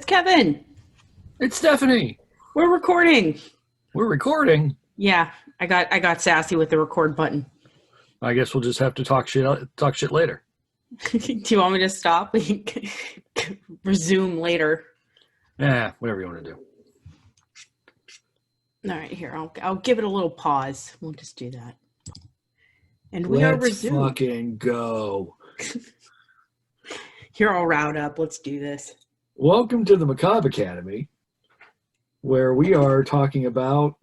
It's Kevin. It's Stephanie. We're recording. We're recording. Yeah, I got sassy with the record button. I guess we'll just have to talk shit later. Do you want me to stop? We can resume later. Yeah, whatever you want to do. All right, here. I'll give it a little pause. We'll just do that. And we are resumed. Let's fucking go. You're all riled up. Let's do this. Welcome to the Macabre Academy, where we are talking about...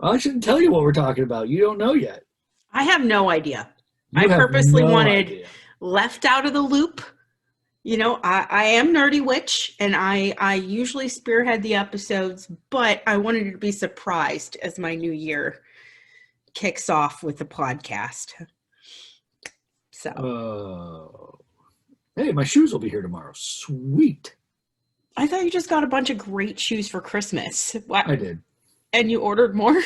I shouldn't tell you what we're talking about. You don't know yet. I have no idea. I purposely wanted left out of the loop. You know, I am Nerdy Witch, and I usually spearhead the episodes, but I wanted to be surprised as my new year kicks off with the podcast. So. Hey, my shoes will be here tomorrow. Sweet. I thought you just got a bunch of great shoes for Christmas. What? I did. And you ordered more?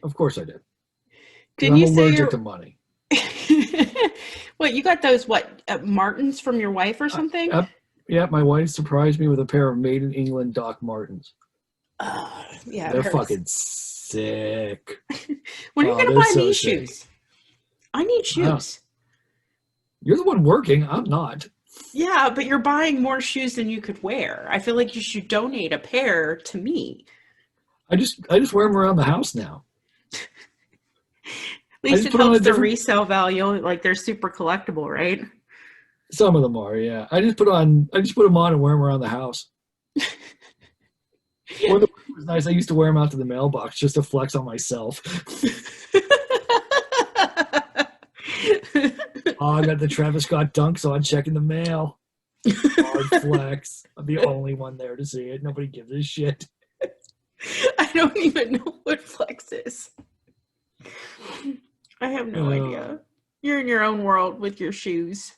Of course I did. Didn't you say I'm allergic to money. What, you got those, Martens from your wife or something? Yeah, my wife surprised me with a pair of made in England Doc Martens. Yeah, they're fucking sick. When are you going to buy me shoes? I need shoes. You're the one working. I'm not. Yeah, but you're buying more shoes than you could wear. I feel like you should donate a pair to me. I just wear them around the house now. At least it helps the resale value. Like, they're super collectible, right? Some of them are, yeah. I just put them on and wear them around the house. One of the was nice. I used to wear them out to the mailbox just to flex on myself. I got the Travis Scott dunk, so I'm checking the mail. Hard flex. I'm the only one there to see it. Nobody gives a shit. I don't even know what flex is. I have no idea. You're in your own world with your shoes.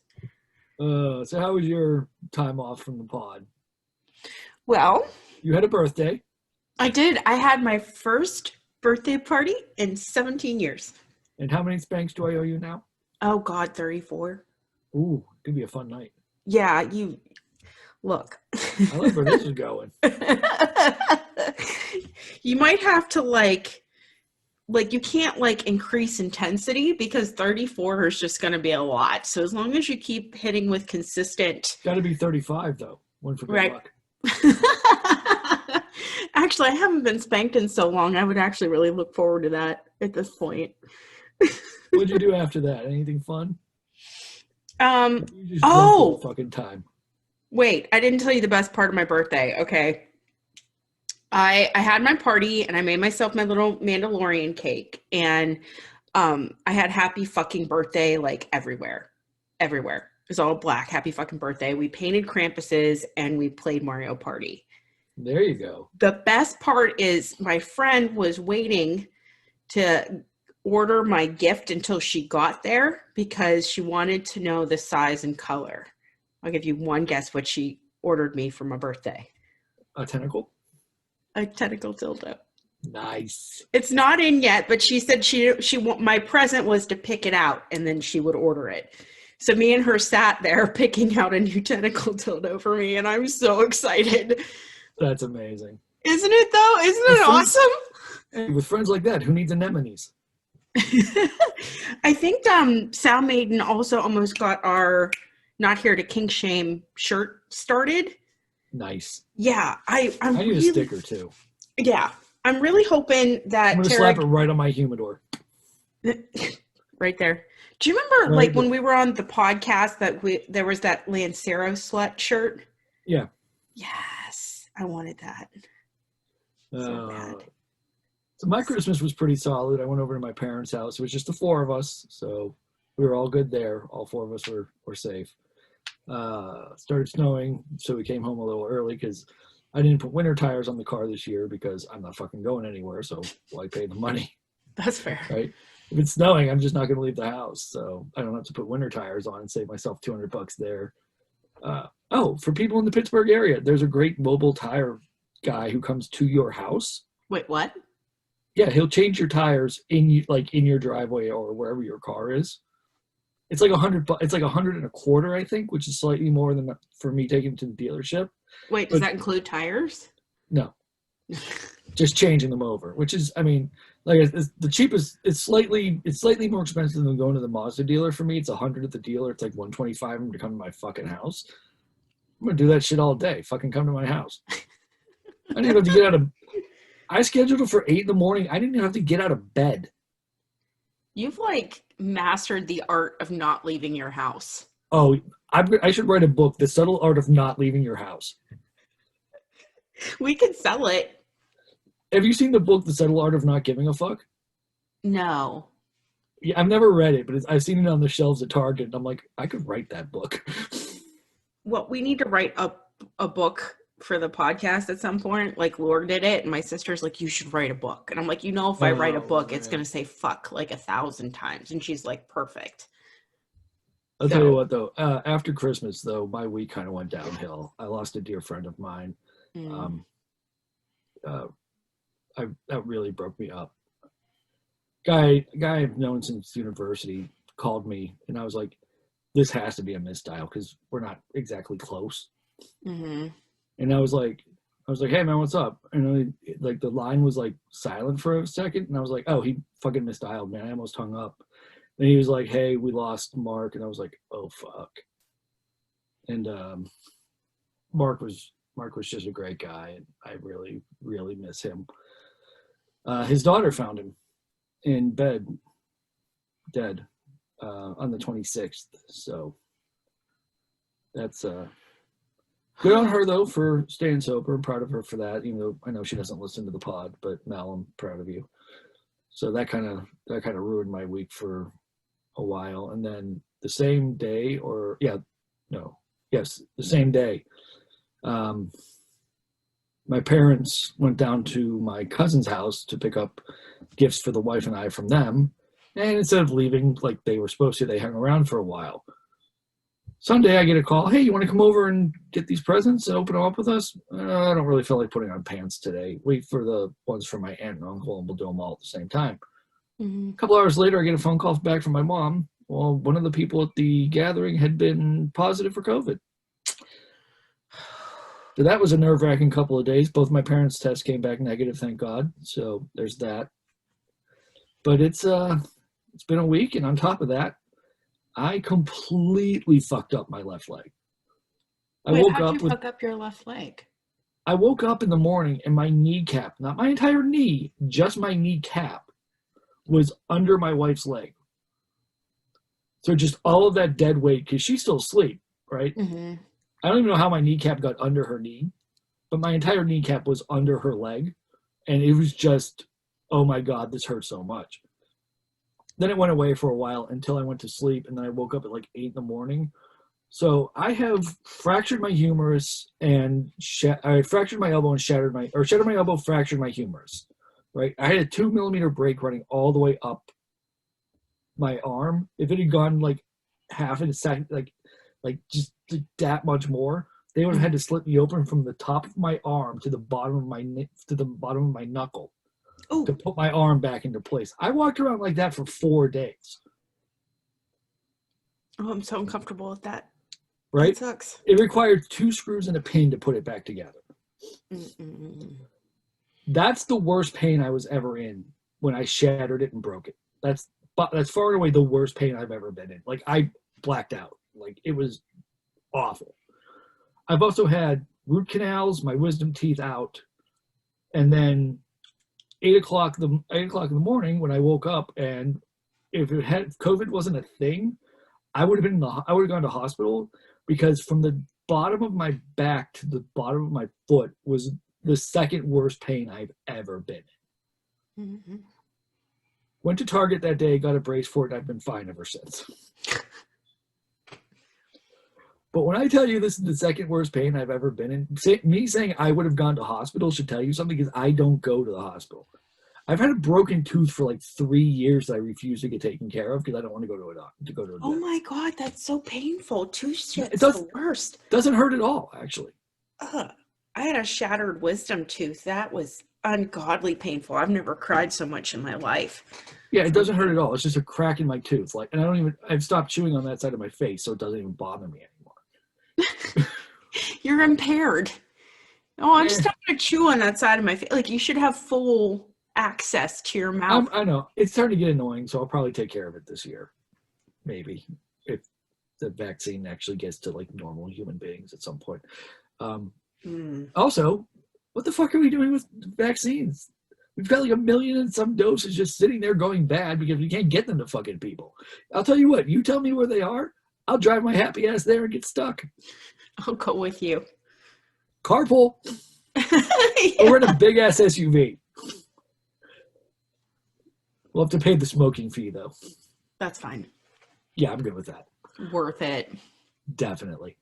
So how was your time off from the pod? Well, you had a birthday. I did. I had my first birthday party in 17 years. And how many spanks do I owe you now? Oh, God, 34. Ooh, could be a fun night. Yeah, you... Look. I like where this is going. You might have to, you can't, increase intensity because 34 is just going to be a lot. So as long as you keep hitting with consistent... Got to be 35, though. One for good luck. Actually, I haven't been spanked in so long. I would actually really look forward to that at this point. What'd you do after that? Anything fun? Fucking time. Wait, I didn't tell you the best part of my birthday. Okay. I had my party and I made myself my little Mandalorian cake, and I had happy fucking birthday everywhere. Everywhere. It was all black. Happy fucking birthday. We painted Krampuses and we played Mario Party. There you go. The best part is my friend was waiting to order my gift until she got there because she wanted to know the size and color. I'll give you one guess what she ordered me for my birthday. A tentacle? A tentacle dildo. Nice. It's not in yet, but she said my present was to pick it out and then she would order it. So me and her sat there picking out a new tentacle dildo for me, and I'm so excited. That's amazing. Isn't it, though? Isn't it awesome? Hey, with friends like that, who needs anemones? I think Sound Maiden also almost got our Not Here to Kink Shame shirt started. Nice. Yeah, I need a sticker too. Yeah, I'm really hoping that I'm gonna slap it right on my humidor. Right there. Do you remember when we were on the podcast that there was that Lancero slut shirt? Yeah. Yes, I wanted that. So bad. So my Christmas was pretty solid. I went over to my parents' house. It was just the four of us, so we were all good there. All four of us were safe. Started snowing, so we came home a little early because I didn't put winter tires on the car this year because I'm not fucking going anywhere, so why pay the money? That's fair. Right? If it's snowing, I'm just not going to leave the house, so I don't have to put winter tires on and save myself $200 there. For people in the Pittsburgh area, there's a great mobile tire guy who comes to your house. Wait, what? Yeah, he'll change your tires in your driveway or wherever your car is. It's like $100. It's like $100 and a quarter, I think, which is slightly more than for me taking it to the dealership. Wait, does But that include tires? no, just changing them over, which is, I mean, like it's the cheapest. It's slightly more expensive than going to the Mazda dealer for me. It's 100 at the dealer. It's like 125 to come to my fucking house. I'm gonna do that shit all day. Fucking come to my house. I didn't even have to get out of. I scheduled it for 8 in the morning. I didn't even have to get out of bed. You've like mastered the art of not leaving your house. Oh, I should write a book, The Subtle Art of Not Leaving Your House. We could sell it. Have you seen the book, The Subtle Art of Not Giving a Fuck? No. Yeah, I've never read it, but I've seen it on the shelves at Target, and I'm like, I could write that book. Well, we need to write a book for the podcast at some point. Like Laura did it, and my sister's like, you should write a book. And I'm like, if I write a book, it's going to say fuck like 1,000 times. And she's like, perfect. I'll tell you what, though. After Christmas, though, my week kind of went downhill. I lost a dear friend of mine. That really broke me up. Guy I've known since university called me, and I was like, this has to be a misdial because we're not exactly close. Mm-hmm. And I was like, hey man, what's up? And like the line was like silent for a second, and I was like, oh, he fucking misdialed, man. I almost hung up. And he was like, hey, we lost Mark, and I was like, oh fuck. And Mark was just a great guy, and I really, really miss him. His daughter found him in bed, dead, on the 26th. So that's good on her though for staying sober. I'm proud of her for that. Even though I know she doesn't listen to the pod, but Mel, I'm proud of you. So that kind of ruined my week for a while. And then the same day, the same day, my parents went down to my cousin's house to pick up gifts for the wife and I from them. And instead of leaving like they were supposed to, they hung around for a while. Sunday, I get a call. Hey, you want to come over and get these presents and open them up with us? I don't really feel like putting on pants today. Wait for the ones from my aunt and uncle, and we'll do them all at the same time. Mm-hmm. A couple hours later, I get a phone call back from my mom. Well, one of the people at the gathering had been positive for COVID. So that was a nerve-wracking couple of days. Both my parents' tests came back negative, thank God. So there's that. But it's been a week, and on top of that, I completely fucked up my left leg. How'd you fuck up your left leg? I woke up in the morning and my kneecap, not my entire knee, just my kneecap, was under my wife's leg. So just all of that dead weight, because she's still asleep, right? Mm-hmm. I don't even know how my kneecap got under her knee, but my entire kneecap was under her leg. And it was just, oh my God, this hurts so much. Then it went away for a while until I went to sleep, and then I woke up at like 8 in the morning. So I have fractured my humerus and I fractured my elbow and shattered my elbow, fractured my humerus. Right? I had a 2 millimeter break running all the way up my arm. If it had gone like half in a second, like just that much more, they would have had to slit me open from the top of my arm to the bottom of my knuckle. Ooh. To put my arm back into place. I walked around like that for 4 days. Oh, I'm so uncomfortable with that. Right? That sucks. It required 2 screws and a pin to put it back together. Mm-mm. That's the worst pain I was ever in when I shattered it and broke it. That's far and away the worst pain I've ever been in. Like, I blacked out. Like, it was awful. I've also had root canals, my wisdom teeth out, and then 8 o'clock in the morning when I woke up, and if COVID wasn't a thing, I would have gone to hospital, because from the bottom of my back to the bottom of my foot was the second worst pain I've ever been in. Mm-hmm. Went to Target that day, got a brace for it, and I've been fine ever since. But when I tell you this is the second worst pain I've ever been in, me saying I would have gone to hospital should tell you something, because I don't go to the hospital. I've had a broken tooth for like 3 years that I refuse to get taken care of because I don't want to go to a doctor. Oh my God, that's so painful. Tooth shit's the worst. Doesn't hurt at all, actually. I had a shattered wisdom tooth. That was ungodly painful. I've never cried so much in my life. Yeah, it doesn't hurt at all. It's just a crack in my tooth. Like, and I've stopped chewing on that side of my face, so it doesn't even bother me anymore. You're impaired. Oh, I'm Eh, just not gonna chew on that side of my face. Like you should have full access to your mouth. I know it's starting to get annoying, so I'll probably take care of it this year, maybe if the vaccine actually gets to like normal human beings at some point. Um, Mm. Also, what the fuck are we doing with vaccines? We've got like 1,000,000 and some doses just sitting there going bad because we can't get them to fucking people. I'll tell you what, you tell me where they are, I'll drive my happy ass there and get stuck. I'll go with you. Carpool. Yeah, Or in a big ass SUV. We'll have to pay the smoking fee though. that's fine. Yeah, I'm good with that. Worth it. Definitely.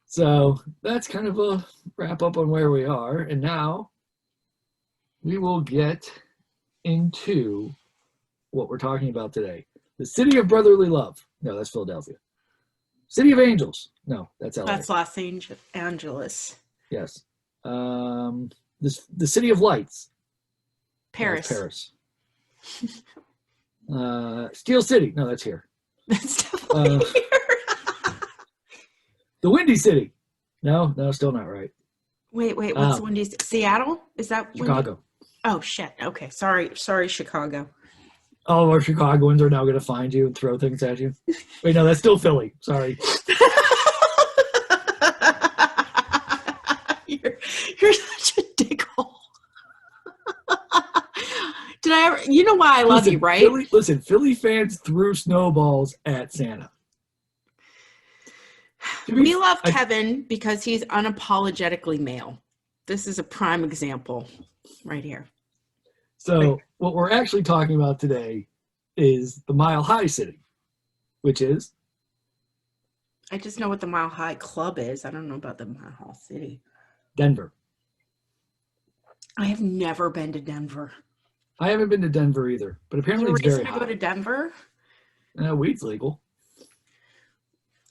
So that's kind of a wrap up on where we are. And now we will get into what we're talking about today. The City of Brotherly Love. No, that's Philadelphia. City of Angels. No, that's LA. That's Los Angeles. Yes. The City of Lights. No, that's Paris. Paris. Steel City. No, that's here. That's definitely here. The Windy City. No, still not right. Wait, what's the Windy? Seattle? Is that Chicago. Windy? Oh shit. Okay. Sorry, Chicago. All of our Chicagoans are now going to find you and throw things at you. Wait, no, that's still Philly. Sorry. You're such a dickhole. Did I ever? You know why I love you, right? Philly fans threw snowballs at Santa. We love Kevin because he's unapologetically male. This is a prime example right here. So what we're actually talking about today is the Mile High City, which is? I just know what the Mile High Club is. I don't know about the Mile High City. Denver. I have never been to Denver. I haven't been to Denver either, but apparently it's very hot. Go to Denver? Weed's legal.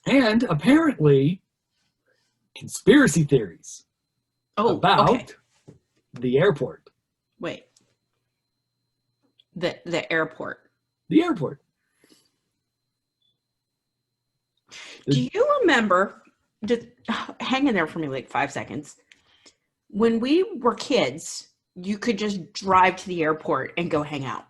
And apparently, conspiracy theories about the airport. Wait. The airport. The airport. Do you remember, just hang in there for me like 5 seconds. When we were kids, you could just drive to the airport and go hang out.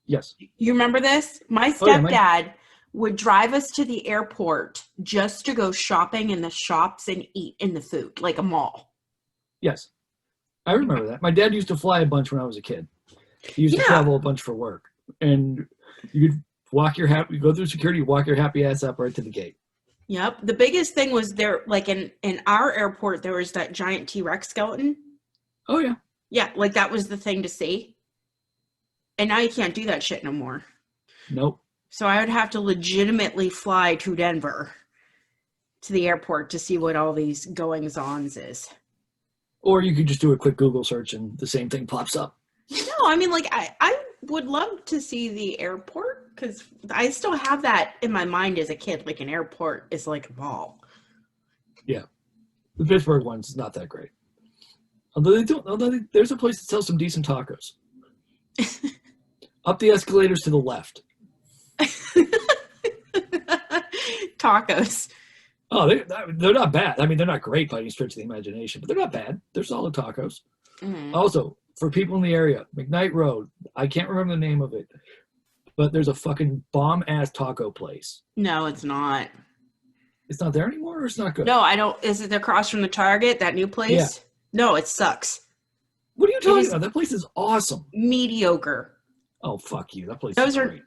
Yes. You remember this? My stepdad would drive us to the airport just to go shopping in the shops and eat in the food, like a mall. Yes. I remember that. My dad used to fly a bunch when I was a kid. He used to travel a bunch for work. And you could go through security, walk your happy ass up right to the gate. Yep. The biggest thing was there, like in our airport, there was that giant T-Rex skeleton. Oh, yeah. Yeah, like that was the thing to see. And now you can't do that shit no more. Nope. So I would have to legitimately fly to Denver to the airport to see what all these goings-ons is. Or you could just do a quick Google search and the same thing pops up. No, I mean, like, I would love to see the airport because I still have that in my mind as a kid. Like, an airport is like a mall. Yeah. The Pittsburgh one's not that great. Although there's a place that sells some decent tacos. Up the escalators to the left. Tacos. Oh, they're not bad. I mean, they're not great by any stretch of the imagination, but they're not bad. They're solid tacos. Mm-hmm. Also, for people in the area, McKnight Road, I can't remember the name of it, but there's a fucking bomb-ass taco place. No, it's not. It's not there anymore, or it's not good? No, I don't. Is it across from the Target, that new place? Yeah. No, it sucks. What are you talking about? That place is awesome. Mediocre. Oh, fuck you. That place is great.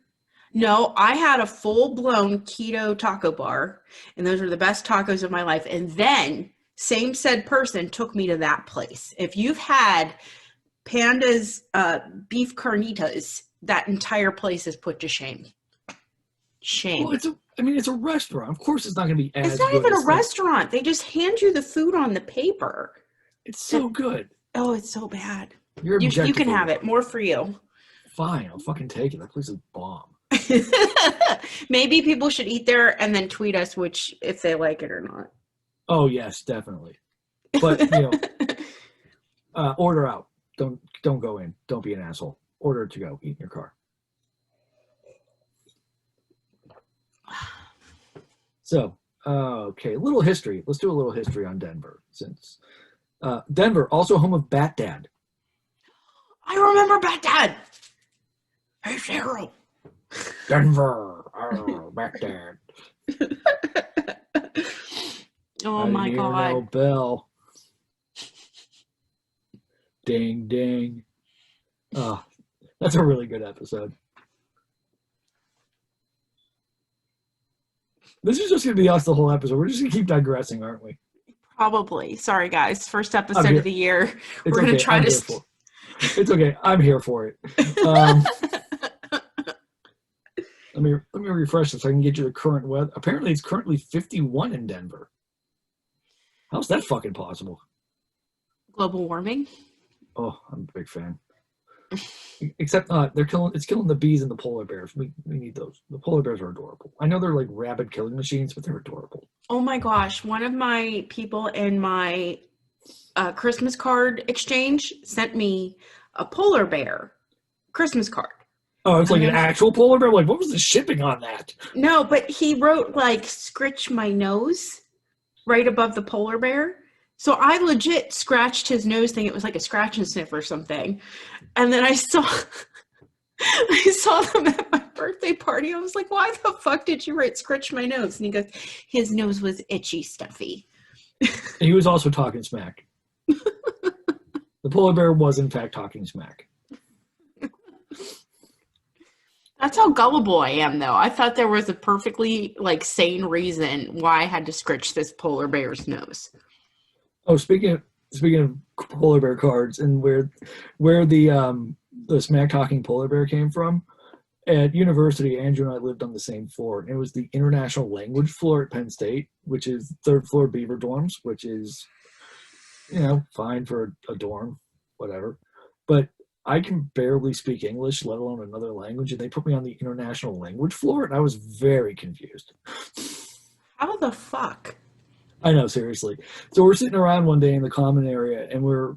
No, I had a full-blown keto taco bar, and those were the best tacos of my life. And then, same said person took me to that place. If you've had Panda's beef carnitas, that entire place is put to shame. Shame. Well, it's a restaurant. Of course it's not going to be as good. It's not even a restaurant. They just hand you the food on the paper. It's so good. Oh, it's so bad. You can have it. More for you. Fine. I'll fucking take it. That place is bomb. Maybe people should eat there and then tweet us if they like it or not. Oh, yes, definitely. But, order out. Don't go in. Don't be an asshole. Order to go. Eat in your car. So, okay, a little history. Let's do a little history on Denver, since Denver, also home of Bat Dad. I remember Bat Dad. Hey, Cheryl. Denver, Bat Dad. Oh I my didn't hear God. no bell. Ding, ding. Oh, that's a really good episode. This is just going to be us the whole episode. We're just going to keep digressing, aren't we? Probably. Sorry, guys. First I'm episode here. of the year. It's We're going to okay. try I'm to. here for it. It's okay. I'm here for it. Let me refresh this so I can get you the current weather. Apparently, it's currently 51 in Denver. How's that fucking possible? Global warming. Oh, I'm a big fan. Except it's killing the bees and the polar bears. We need those. The polar bears are adorable. I know they're like rabid killing machines, but they're adorable. Oh my gosh. One of my people in my Christmas card exchange sent me a polar bear Christmas card. Oh, it's like an actual polar bear? Like, what was the shipping on that? No, but he wrote like scritch my nose right above the polar bear. So I legit scratched his nose thing. It was like a scratch and sniff or something. And then I saw them at my birthday party. I was like, why the fuck did you write scratch my nose? And he goes, his nose was itchy, stuffy. And he was also talking smack. The polar bear was, in fact, talking smack. That's how gullible I am, though. I thought there was a perfectly like sane reason why I had to scratch this polar bear's nose. Oh, speaking of polar bear cards and where the smack talking polar bear came from, at university, Andrew and I lived on the same floor. And it was the international language floor at Penn State, which is third floor Beaver dorms, which is, fine for a dorm, whatever. But I can barely speak English, let alone another language, and they put me on the international language floor, and I was very confused. How the fuck? I know, seriously. So we're sitting around one day in the common area, and we're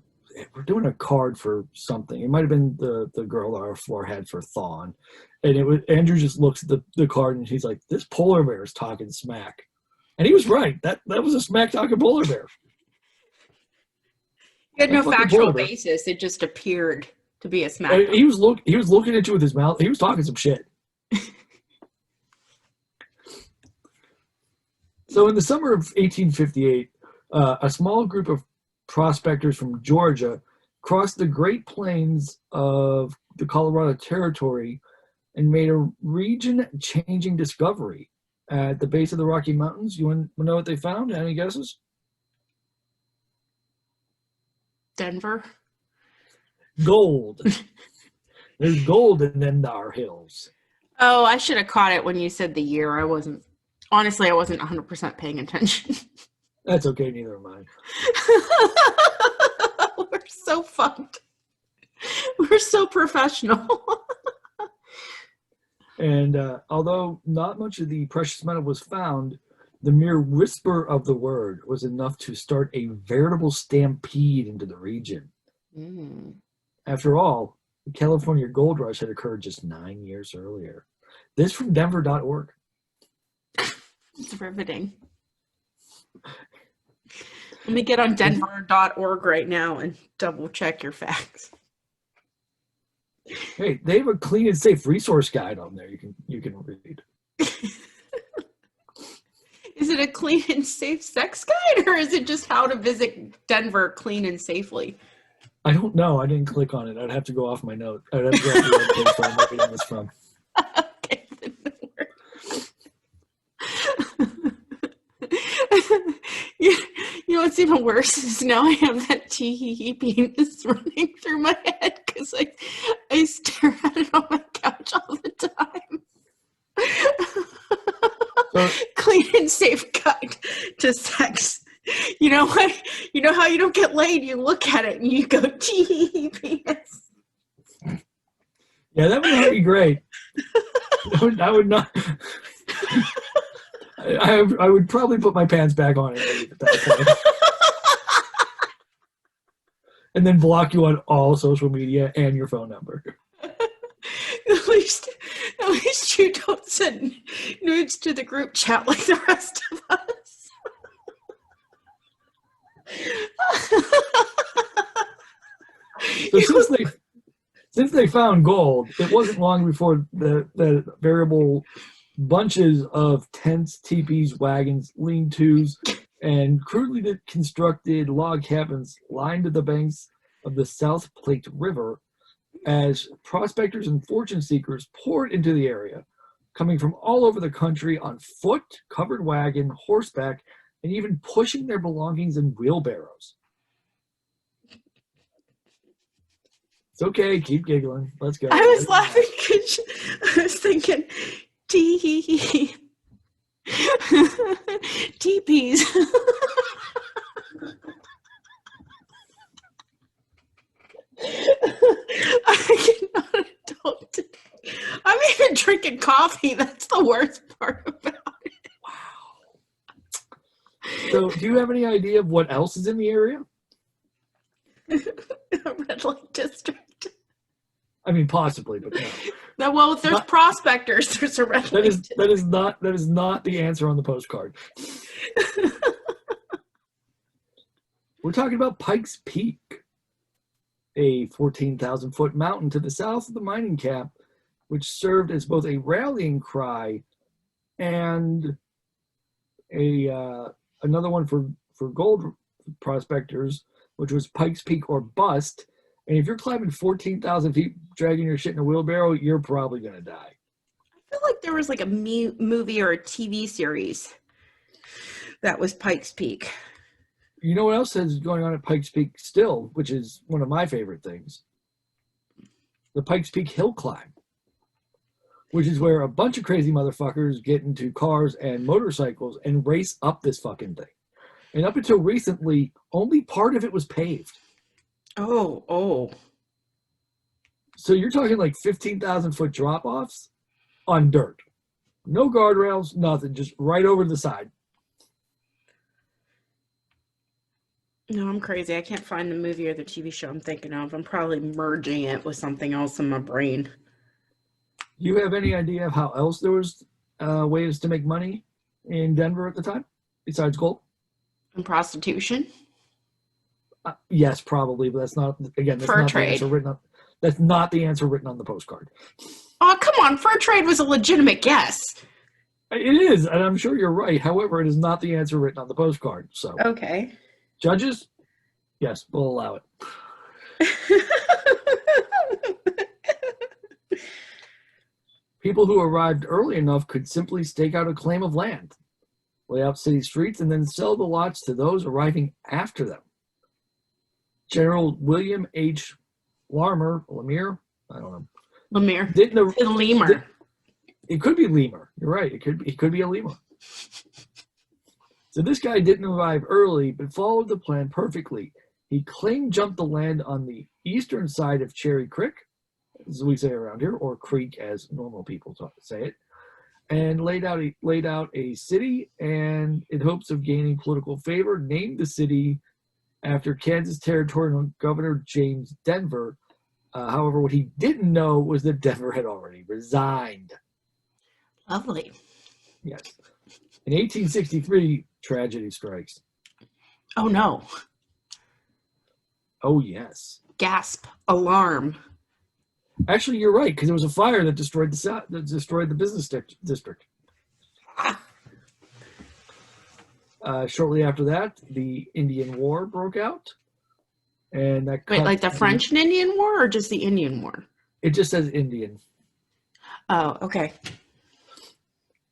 doing a card for something. It might have been the girl that our floor had for Thawne. And Andrew just looks at the card, and he's like, this polar bear is talking smack. And he was right. That was a smack-talking polar bear. He had no factual basis. It just appeared to be a smack. He was looking at you with his mouth. He was talking some shit. So in the summer of 1858, a small group of prospectors from Georgia crossed the Great Plains of the Colorado Territory and made a region-changing discovery at the base of the Rocky Mountains. You want to know what they found? Any guesses? Denver? Gold. There's gold in them thar hills. Oh, I should have caught it when you said the year. Honestly, I wasn't 100% paying attention. That's okay, neither am I. We're so fucked. We're so professional. And although not much of the precious metal was found, the mere whisper of the word was enough to start a veritable stampede into the region. Mm. After all, the California gold rush had occurred just 9 years earlier. This from Denver.org. It's riveting. Let me get on Denver.org right now and double check your facts. Hey, they have a clean and safe resource guide on there you can read. Is it a clean and safe sex guide, or is it just how to visit Denver clean and safely? I don't know. I didn't click on it. I'd have to go off my note. I'd have to go off the webpage where I'm reading this from. Okay, then no worries. You know what's even worse is now I have that tee-hee-hee penis running through my head because I stare at it on my couch all the time. So, clean and safe guide to sex. You know what? You know how you don't get laid? You look at it and you go, tee-hee-hee penis. Yeah, that would not be great. I would not. I would probably put my pants back on and leave at that point. And then block you on all social media and your phone number. At least you don't send nudes to the group chat like the rest of us. So since they found gold, it wasn't long before the variable bunches of tents, teepees, wagons, lean-tos, and crudely constructed log cabins lined the banks of the South Platte River as prospectors and fortune seekers poured into the area, coming from all over the country on foot, covered wagon, horseback, and even pushing their belongings in wheelbarrows. It's okay, keep giggling. Let's go. I was laughing because I was thinking, teepees. I cannot adult. I'm even drinking coffee. That's the worst part about it. Wow. So, do you have any idea of what else is in the area? A red light district. I mean, possibly, but no. No, well, if there's prospectors, there's a red light district. That is not the answer on the postcard. We're talking about Pike's Peak, a 14,000-foot mountain to the south of the mining camp, which served as both a rallying cry and another one for gold prospectors, which was Pike's Peak or bust. And if you're climbing 14,000 feet, dragging your shit in a wheelbarrow, you're probably going to die. I feel like there was like a movie or a TV series that was Pike's Peak. You know what else is going on at Pike's Peak still, which is one of my favorite things? The Pike's Peak hill climb, which is where a bunch of crazy motherfuckers get into cars and motorcycles and race up this fucking thing. And up until recently, only part of it was paved. Oh. So you're talking like 15,000-foot drop-offs on dirt. No guardrails, nothing, just right over the side. No, I'm crazy. I can't find the movie or the TV show I'm thinking of. I'm probably merging it with something else in my brain. Do you have any idea of how else there was ways to make money in Denver at the time, besides gold? And prostitution? Yes, probably, but that's not, again, that's Fur not trade. the answer written on, that's not the answer written on the postcard. Oh, come on. Fur trade was a legitimate guess. It is, and I'm sure you're right. However, it is not the answer written on the postcard. So, Okay. Judges, yes, we'll allow it. People who arrived early enough could simply stake out a claim of land, lay out city streets, and then sell the lots to those arriving after them. General William H. Lemire, I don't know. Lemire. Lemire. It could be lemur. You're right. It could be a lemur. So this guy didn't arrive early, but followed the plan perfectly. He claim jumped the land on the eastern side of Cherry Creek, as we say around here, or creek as normal people say it, and laid out a city, and in hopes of gaining political favor, named the city after Kansas Territorial Governor James Denver. However, what he didn't know was that Denver had already resigned. Lovely. Yes. In 1863, tragedy strikes. Oh, no. Oh, yes. Gasp. Alarm. Actually, you're right, because it was a fire that destroyed the business district. Shortly after that, the Indian War broke out. And that Wait, like the French and Indian War or just the Indian War? It just says Indian. Oh, okay.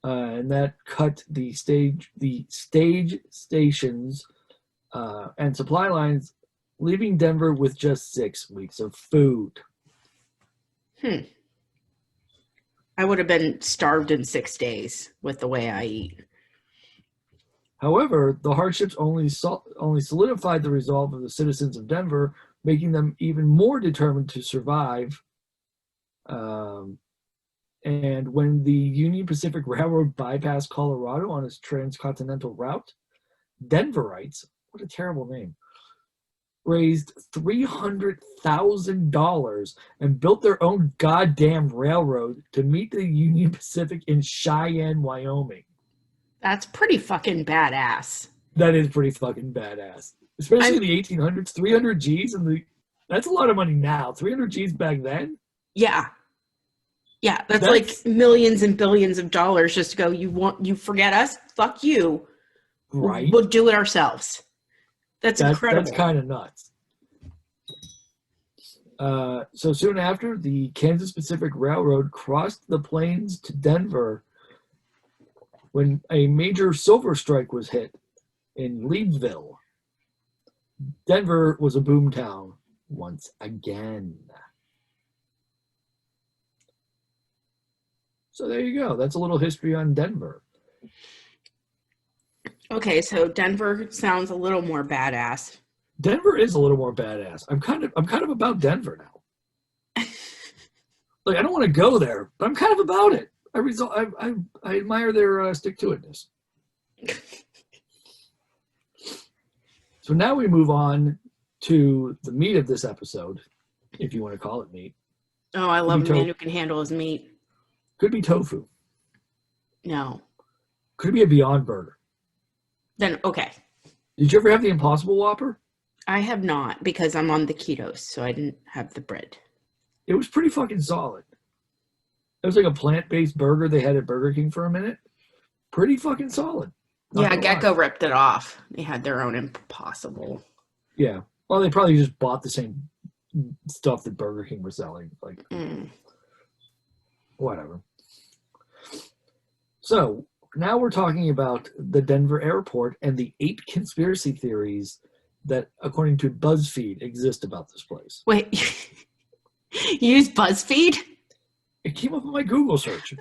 And that cut the stage stations and supply lines, leaving Denver with just 6 weeks of food. I would have been starved in 6 days with the way I eat. However, the hardships only solidified the resolve of the citizens of Denver, making them even more determined to survive. And when the Union Pacific Railroad bypassed Colorado on its transcontinental route, Denverites, what a terrible name, raised $300,000 and built their own goddamn railroad to meet the Union Pacific in Cheyenne, Wyoming. That's pretty fucking badass. That is pretty fucking badass. Especially in the 1800s, 300 G's in That's a lot of money now. 300 G's back then? Yeah. Yeah, that's like millions and billions of dollars just to go, you forget us? Fuck you. Right. We'll do it ourselves. That's incredible. That's kind of nuts. So soon after, the Kansas Pacific Railroad crossed the plains to Denver when a major silver strike was hit in Leadville. Denver was a boomtown once again. So there you go. That's a little history on Denver. Okay, so Denver sounds a little more badass. Denver is a little more badass. I'm kind of about Denver now. Like, I don't want to go there, but I'm kind of about it. I admire their stick-to-itness. So now we move on to the meat of this episode, if you want to call it meat. Oh, I love a man who can handle his meat. Could be tofu. No. Could be a Beyond Burger. Then, okay. Did you ever have the Impossible Whopper? I have not, because I'm on the ketos, so I didn't have the bread. It was pretty fucking solid. It was like a plant-based burger they had at Burger King for a minute. Pretty fucking solid. Yeah, Gecko ripped it off. They had their own Impossible. Yeah. Well, they probably just bought the same stuff that Burger King was selling. Like, whatever. So, now we're talking about the Denver airport and the 8 conspiracy theories that, according to BuzzFeed, exist about this place. Wait, you use BuzzFeed? It came up in my Google search.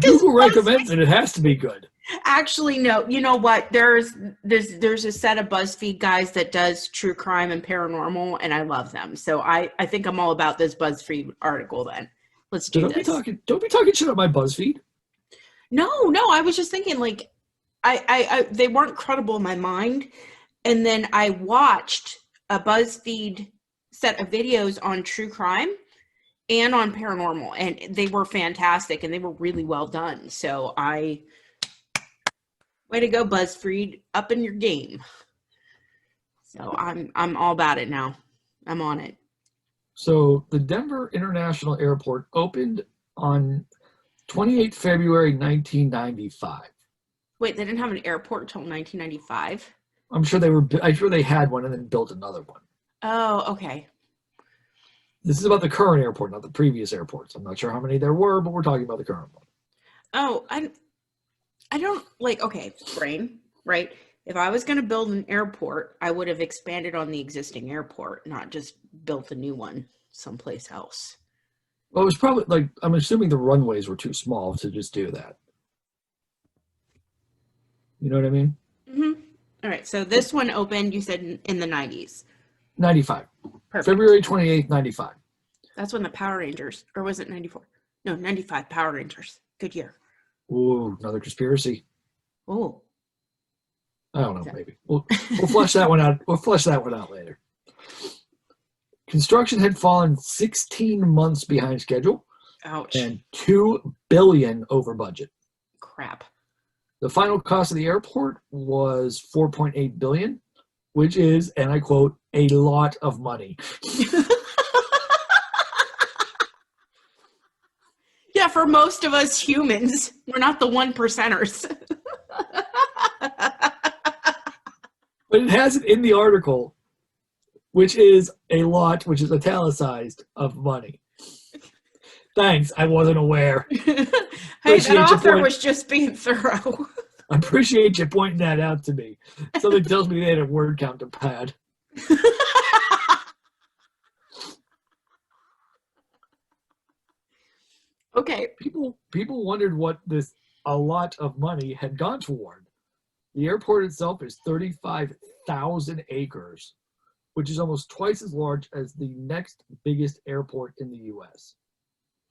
Google recommends it. It has to be good. Actually, no. You know what? There's a set of BuzzFeed guys that does true crime and paranormal, and I love them. So I think I'm all about this BuzzFeed article then. Let's do this. Don't be talking shit on my BuzzFeed. No. I was just thinking, like, I they weren't credible in my mind. And then I watched a BuzzFeed set of videos on true crime and on paranormal, and they were fantastic and they were really well done. So way to go, BuzzFeed, up in your game. So I'm all about it now. I'm on it. So the Denver International Airport opened on 28 February 1995. Wait, they didn't have an airport until 1995? I'm sure they had one and then built another one. Oh, okay. This is about the current airport, not the previous airports. I'm not sure how many there were, but we're talking about the current one. Oh, I don't, like, okay, brain, right? If I was going to build an airport, I would have expanded on the existing airport, not just built a new one someplace else. Well, it was probably, like, I'm assuming the runways were too small to just do that. You know what I mean? Mm-hmm. All right, so this one opened, you said, in the 90s. 95. Perfect. February 28th, 95. That's when the Power Rangers, or was it 94? No, 95 Power Rangers. Good year. Ooh, another conspiracy. Oh. I don't know, maybe. We'll flesh that one out. We'll flesh that one out later. Construction had fallen 16 months behind schedule. Ouch. And $2 billion over budget. Crap. The final cost of the airport was $4.8 billion, which is, and I quote, a lot of money. Yeah, for most of us humans, we're not the 1%ers. But it has it in the article, which is a lot, which is italicized, of money. Thanks, I wasn't aware. Hey, that author was just being thorough. I appreciate you pointing that out to me. Something tells me they had a word count to pad. Okay. People wondered what this a lot of money had gone toward. The airport itself is 35,000 acres, which is almost twice as large as the next biggest airport in the U.S.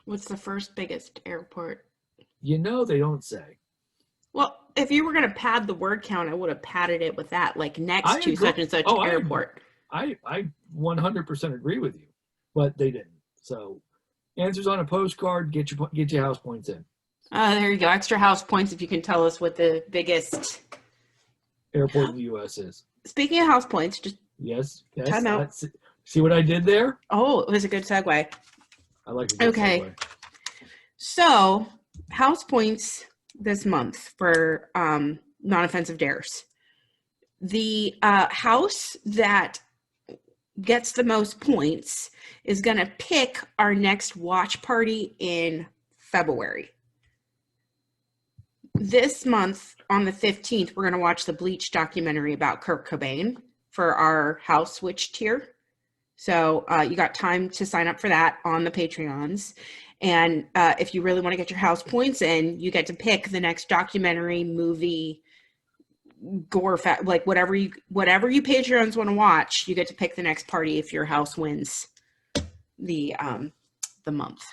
What's the first biggest airport? You know they don't say. Well, if you were going to pad the word count, I would have padded it with that, like next to such and such airport. I 100% agree with you, but they didn't. So, answers on a postcard. Get your house points in. There you go. Extra house points if you can tell us what the biggest airport in the U.S. is. Speaking of house points, just Yes. Time out. See what I did there? Oh, it was a good segue. I like a good segue. So, house points this month for non-offensive dares. The house that gets the most points is going to pick our next watch party in February. This month, on the 15th, we're going to watch the Bleach documentary about Kurt Cobain for our house switch tier. So you got time to sign up for that on the Patreons. And if you really want to get your house points in, you get to pick the next documentary, movie, gore, like whatever you Patreons want to watch, you get to pick the next party if your house wins the month.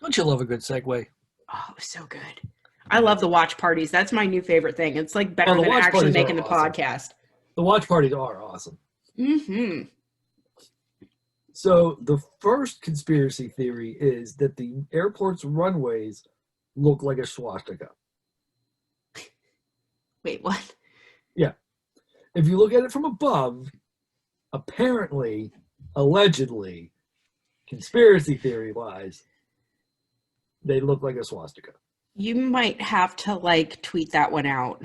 Don't you love a good segue? Oh, it was so good. I love the watch parties. That's my new favorite thing. It's like better than actually making the podcast. The watch parties are awesome. Mm-hmm. So the first conspiracy theory is that the airport's runways look like a swastika. Wait, what? Yeah. If you look at it from above, apparently, allegedly, conspiracy theory-wise, they look like a swastika. You might have to like tweet that one out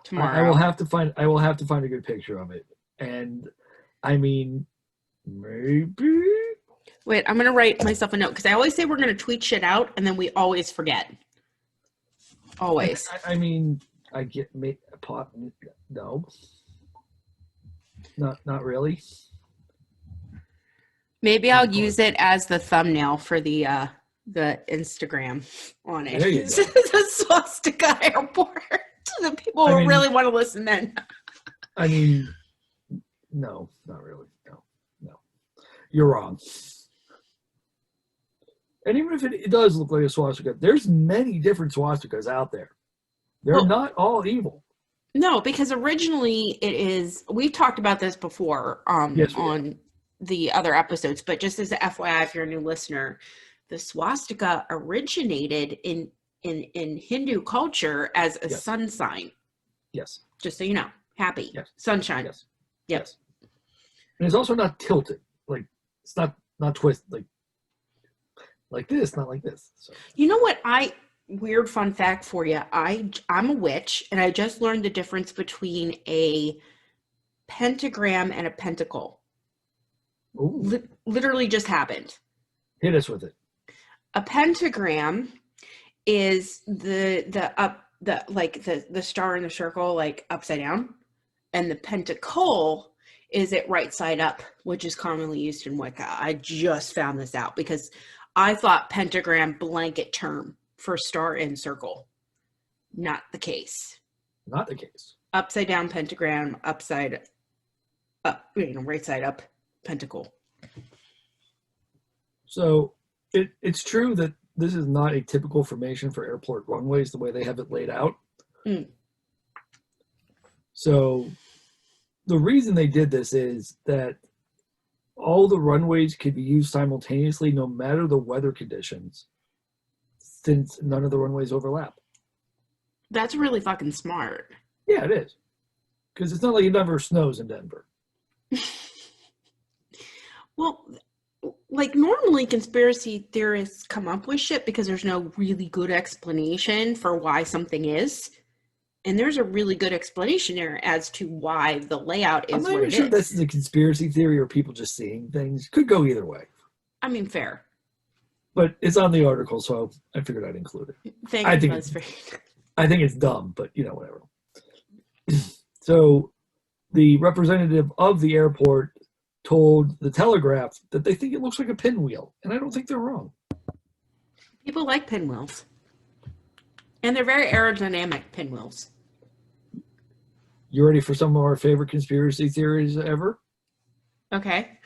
tomorrow. I will have to find a good picture of it. And I mean, maybe. Wait, I'm gonna write myself a note because I always say we're gonna tweet shit out and then we always forget. Always. I mean, I get no, not really. Maybe I'll use it as the thumbnail for the Instagram on it. There you go. The swastika airport. The people will really want to listen then. I mean, no, not really. No. You're wrong. And even if it does look like a swastika, there's many different swastikas out there. They're not all evil. No, because originally it is, we've talked about this before Yes, on the other episodes, but just as an FYI, if you're a new listener, the swastika originated in Hindu culture as a sun sign. Yes. Just so you know. Happy. Yes. Sunshine. Yes. Yep. Yes. And it's also not tilted. Like, it's not twisted. Like this, not like this. So. You know what? Weird fun fact for you. I'm a witch, and I just learned the difference between a pentagram and a pentacle. Literally just happened. Hit us with it. A pentagram is the star in the circle, like upside down, and the pentacle is it right side up, which is commonly used in Wicca. I just found this out because I thought pentagram blanket term for star and circle. Not the case. Not the case. Upside down pentagram, upside up, right side up pentacle. So it's true that this is not a typical formation for airport runways the way they have it laid out. Mm. So the reason they did this is that all the runways could be used simultaneously no matter the weather conditions, since none of the runways overlap. That's really fucking smart. Yeah, it is. Because it's not like it never snows in Denver. Well, like normally conspiracy theorists come up with shit because there's no really good explanation for why something is. And there's a really good explanation there as to why the layout is what it is. I'm not even sure this is a conspiracy theory or people just seeing things. Could go either way. I mean, fair. But it's on the article, so I figured I'd include it. I think it's dumb, but whatever. So the representative of the airport told the Telegraph that they think it looks like a pinwheel, and I don't think they're wrong. People like pinwheels. And they're very aerodynamic pinwheels. You ready for some of our favorite conspiracy theories ever? Okay.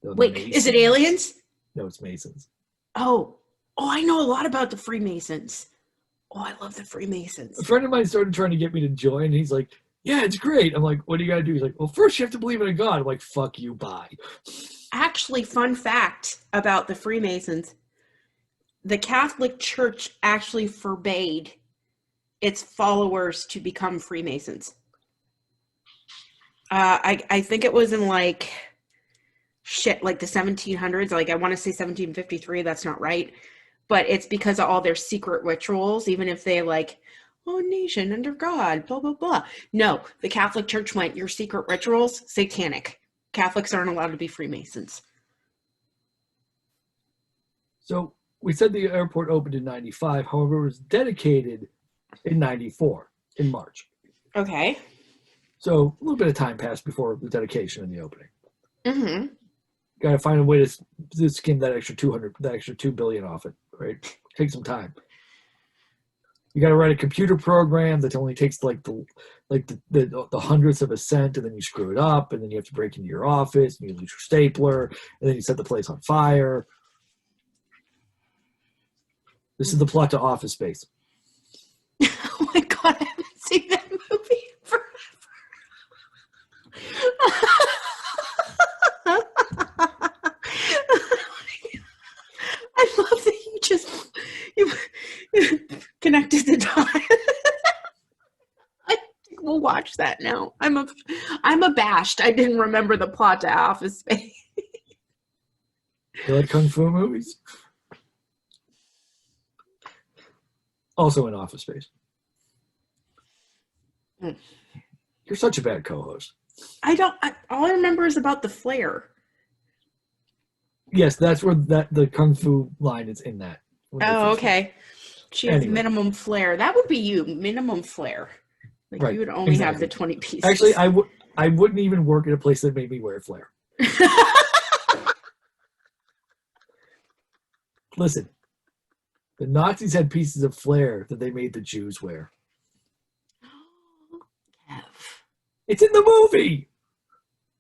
Wait, is it aliens? No, it's Masons. Oh, I know a lot about the Freemasons. Oh, I love the Freemasons. A friend of mine started trying to get me to join. And he's like, yeah, it's great. I'm like, what do you got to do? He's like, well, first you have to believe in a God. I'm like, fuck you, bye. Actually, fun fact about the Freemasons. The Catholic Church actually forbade its followers to become Freemasons. I think it was in like shit, like the 1700s. Like I want to say 1753. That's not right, but it's because of all their secret rituals. Even if they like, oh, nation under God, blah blah blah. No, the Catholic Church went, your secret rituals, satanic. Catholics aren't allowed to be Freemasons. So we said the airport opened in 95. However, it was dedicated in 94 in March. Okay. So a little bit of time passed before the dedication and the opening. Mm-hmm. Got to find a way to skim that extra 2 billion off it, right? Take some time. You got to write a computer program that only takes like the hundredths of a cent, and then you screw it up, and then you have to break into your office, and you lose your stapler, and then you set the place on fire. This is the plot to Office Space. Oh my God, I haven't seen that movie forever. I love that you connected the dots. I think we'll watch that now. I'm abashed. I didn't remember the plot to Office Space. You like kung fu movies? Also in Office Space. Mm. You're such a bad co-host. All I remember is about the flare. Yes, that's where the kung fu line is in that. Oh, okay. She has Anyway. minimum flare. That would be you, minimum flare. Like Right, you would only have the 20 pieces. Actually, I wouldn't even work at a place that made me wear flare. Listen, the Nazis had pieces of flare that they made the Jews wear. It's in the movie.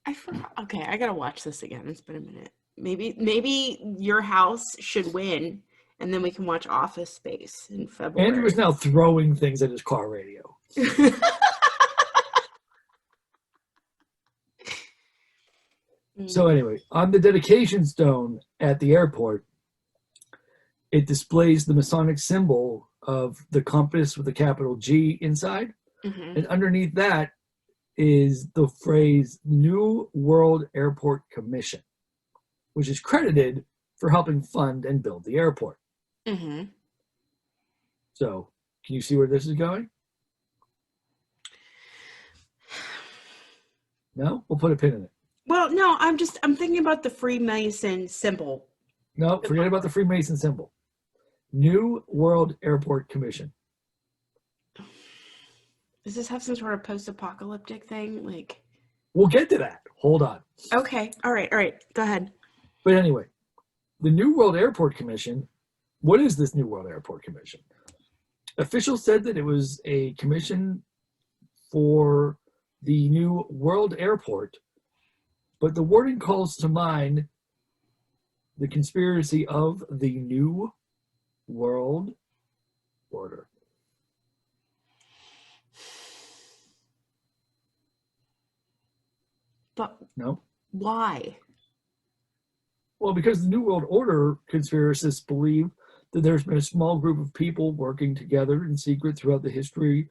I forgot. Okay, I gotta watch this again. It's been a minute. Maybe your house should win, and then we can watch Office Space in February. Andrew is now throwing things at his car radio. So anyway, on the dedication stone at the airport, it displays the Masonic symbol of the compass with a capital G inside. Mm-hmm. And underneath that is the phrase New World Airport Commission, which is credited for helping fund and build the airport. Mm-hmm. So, can you see where this is going? No? We'll put a pin in it. Well, no, I'm thinking about the Freemason symbol. No, forget about the Freemason symbol. New World Airport Commission. Does this have some sort of post-apocalyptic thing? Like, we'll get to that. Hold on. Okay. All right. Go ahead. But anyway, the New World Airport Commission, what is this New World Airport Commission? Officials said that it was a commission for the new world airport, but the wording calls to mind the conspiracy of the New World Order. But no. Why? Well, because the New World Order conspiracists believe that there's been a small group of people working together in secret throughout history,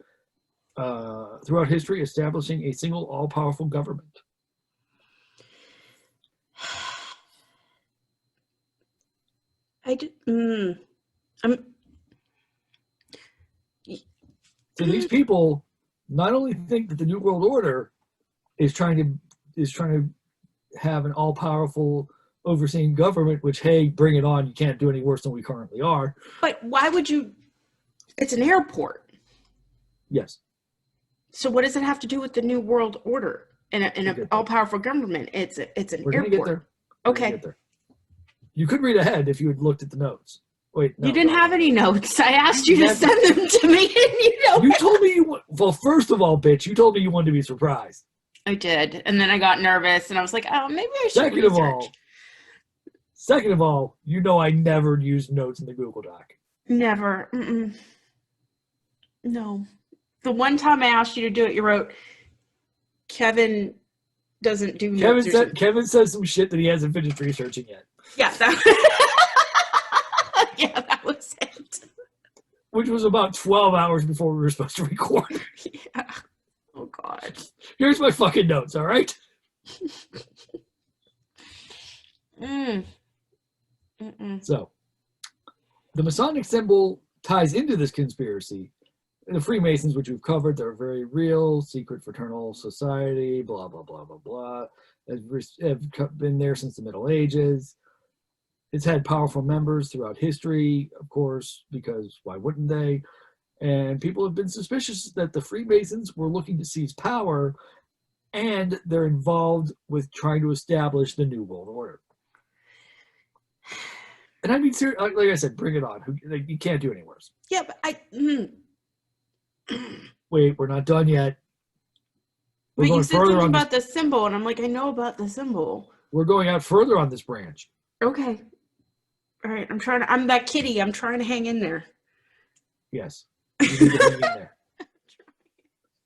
establishing a single all-powerful government. So these people not only think that the New World Order is trying to have an all-powerful overseeing government, which, hey, bring it on, you can't do any worse than we currently are. But why would you? It's an airport. Yes. So what does it have to do with the New World Order and an all-powerful government? It's an We're airport. Gonna get there. Okay. Get there. You could read ahead if you had looked at the notes. Wait, no, you didn't have any notes. I asked you to send them to me, and you know. You told me well, first of all, bitch, you told me you wanted to be surprised. I did, and then I got nervous, and I was like, "Oh, maybe I should research." Second of all, you know I never use notes in the Google Doc. Never. Mm-mm. No. The one time I asked you to do it, you wrote, "Kevin doesn't do notes." Kevin says some shit that he hasn't finished researching yet. Yeah, yeah, that was it. Which was about 12 hours before we were supposed to record. Yeah. Oh, God. Here's my fucking notes, all right? So, the Masonic symbol ties into this conspiracy. The Freemasons, which we've covered, they're a very real, secret fraternal society, blah, blah, blah, blah, blah. Have been there since the Middle Ages. It's had powerful members throughout history, of course, because why wouldn't they? And people have been suspicious that the Freemasons were looking to seize power, and they're involved with trying to establish the New World Order. And I mean, like I said, bring it on. You can't do any worse. Yeah, but Wait, we're not done yet. But you said something about the symbol, and I'm like, I know about the symbol. We're going out further on this branch. Okay. All right, I'm that kitty. I'm trying to hang in there. Yes. You need to hang in there.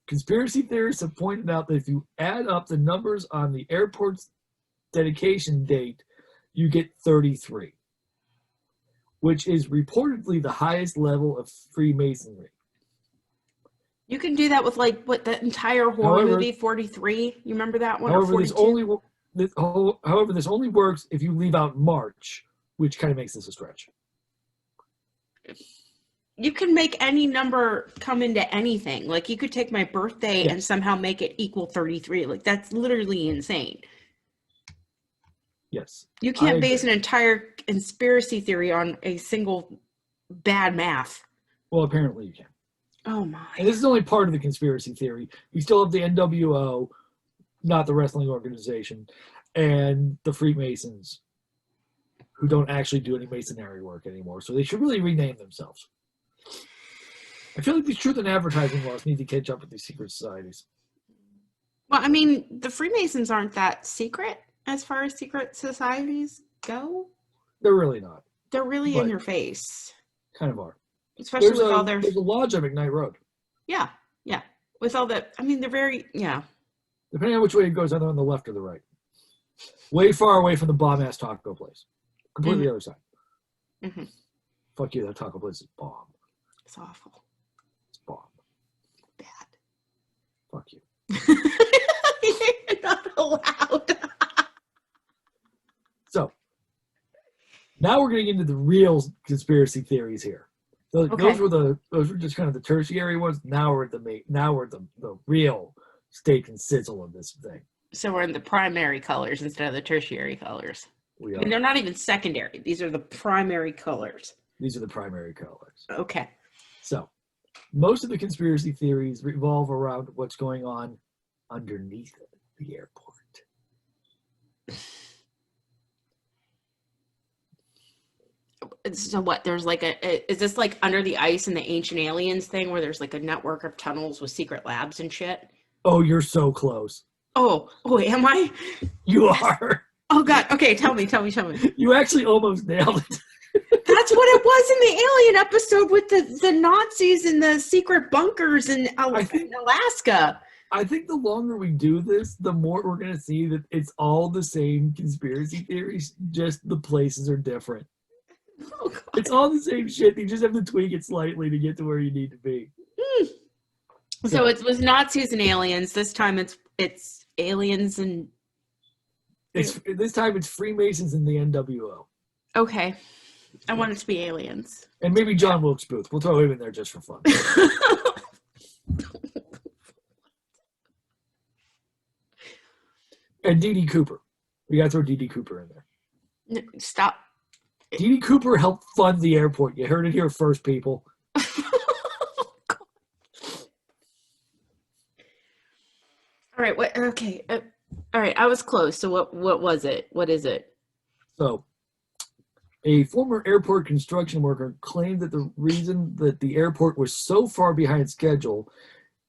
Conspiracy theorists have pointed out that if you add up the numbers on the airport's dedication date, you get 33, which is reportedly the highest level of Freemasonry. You can do that with the entire horror movie 43. You remember that one? However, this only works if you leave out March, which kind of makes this a stretch. You can make any number come into anything. Like, you could take my birthday and somehow make it equal 33. Like, that's literally insane. Yes. You can't base an entire conspiracy theory on a single bad math. Well, apparently you can. Oh my. And this is only part of the conspiracy theory. We still have the NWO, not the wrestling organization, and the Freemasons, who don't actually do any masonry work anymore. So they should really rename themselves. I feel like these truth and advertising laws need to catch up with these secret societies. Well, I mean, the Freemasons aren't that secret as far as secret societies go. They're really not. They're really in your face. Kind of are. Especially with all their... There's a lodge on McKnight Road. Yeah, yeah. With all that, I mean, they're very, yeah. Depending on which way it goes, either on the left or the right. Way far away from the bomb-ass taco place. Completely the other side. Mm-hmm. Fuck you, that taco place is bomb. It's awful. It's bomb. Bad. Fuck you. You're not allowed. So, now we're getting into the real conspiracy theories here. Those were just kind of the tertiary ones. Now we're at the real steak and sizzle of this thing. So we're in the primary colors instead of the tertiary colors. We are. I mean, they're not even secondary. These are the primary colors. These are the primary colors. Okay. So, most of the conspiracy theories revolve around what's going on underneath the airport. So what, there's like is this like under the ice in the Ancient Aliens thing where there's like a network of tunnels with secret labs and shit? Oh, you're so close. Oh, am I? You are. Oh God. Okay. Tell me. You actually almost nailed it. That's what it was in the Alien episode with the Nazis and the secret bunkers in Alaska. I think the longer we do this, the more we're going to see that it's all the same conspiracy theories, just the places are different. Oh, God. It's all the same shit. You just have to tweak it slightly to get to where you need to be. So it was Nazis and aliens. This time it's aliens and... This time it's Freemasons and the NWO. Okay. I want it to be aliens. And maybe John Wilkes Booth. We'll throw him in there just for fun. And D.D. Cooper. We got to throw D.D. Cooper in there. No, stop. D.D. Cooper helped fund the airport. You heard it here first, people. All right. What? Okay. All right. I was close. So what was it? What is it? So, a former airport construction worker claimed that the reason that the airport was so far behind schedule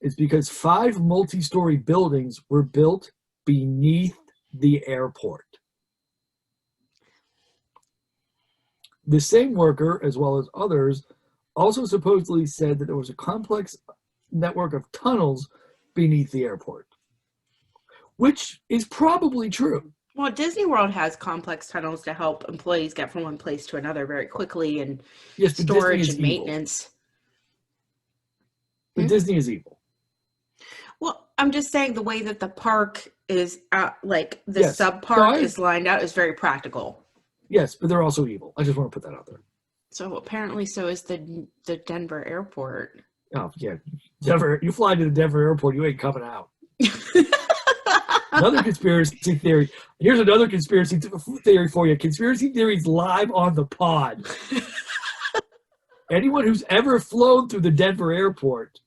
is because 5 multi-story buildings were built beneath the airport. The same worker, as well as others, also supposedly said that there was a complex network of tunnels beneath the airport, which is probably true. Well, Disney World has complex tunnels to help employees get from one place to another very quickly, and storage and maintenance. But Disney is evil. Well, I'm just saying the way that the park is like the Yes. sub park is lined out is very practical. Yes, but they're also evil. I just want to put that out there. So apparently so is the Denver airport. Oh, yeah. Denver, you fly to the Denver airport, you ain't coming out. Another conspiracy theory. Here's another conspiracy theory for you. Conspiracy theories live on the pod. Anyone who's ever flown through the Denver airport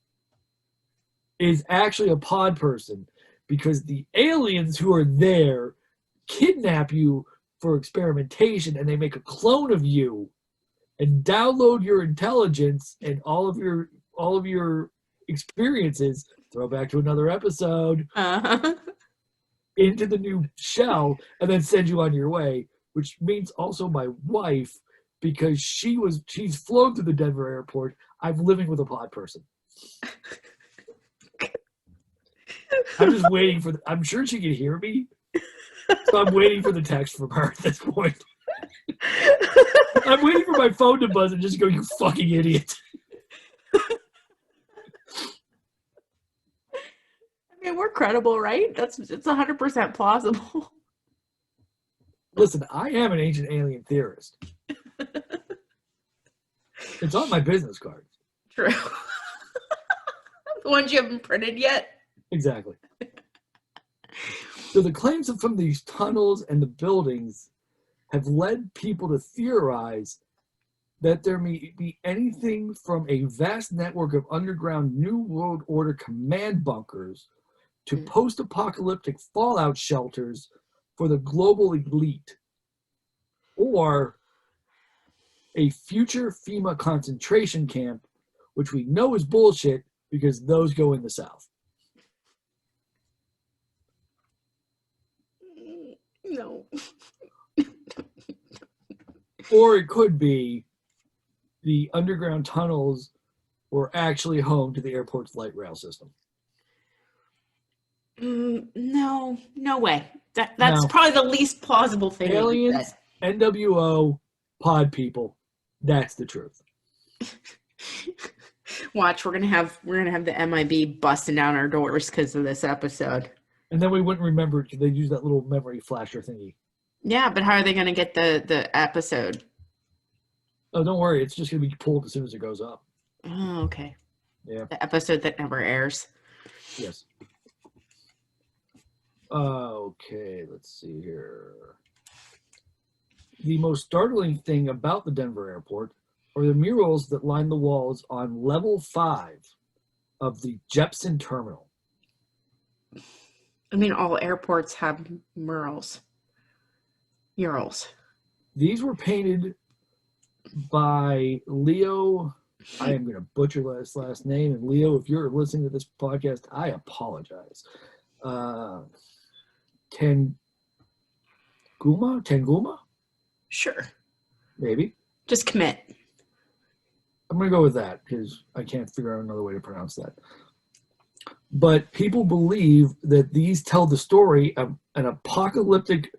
is actually a pod person because the aliens who are there kidnap you for experimentation and they make a clone of you and download your intelligence and all of your experiences. Throw back to another episode. Into the new shell and then send you on your way, which means also my wife, because she's flown through the Denver airport. I'm living with a pod person. I'm just waiting for I'm sure she can hear me, so I'm waiting for the text from her at this point. I'm waiting for my phone to buzz and just go, you fucking idiot. I mean, we're credible, right? It's 100% plausible. Listen, I am an ancient alien theorist. It's on my business cards. True. The ones you haven't printed yet? Exactly. So the claims from these tunnels and the buildings have led people to theorize that there may be anything from a vast network of underground New World Order command bunkers to post-apocalyptic fallout shelters for the global elite, or a future FEMA concentration camp, which we know is bullshit because those go in the South. No. Or it could be the underground tunnels were actually home to the airport's light rail system. No way. That's probably the least plausible thing. Aliens, NWO, pod people. That's the truth. Watch, we're gonna have the MIB busting down our doors because of this episode. And then we wouldn't remember because they use that little memory flasher thingy. Yeah, but how are they gonna get the episode? Oh, don't worry. It's just gonna be pulled as soon as it goes up. Oh, okay. Yeah. The episode that never airs. Yes. Okay, let's see here. The most startling thing about the Denver airport are the murals that line the walls on level 5 of the Jepson terminal. I mean, all airports have murals. These were painted by Leo. I am going to butcher his last name. And Leo, if you're listening to this podcast, I apologize. Tanguma? Sure. Maybe. Just commit. I'm going to go with that because I can't figure out another way to pronounce that. But people believe that these tell the story of an apocalyptic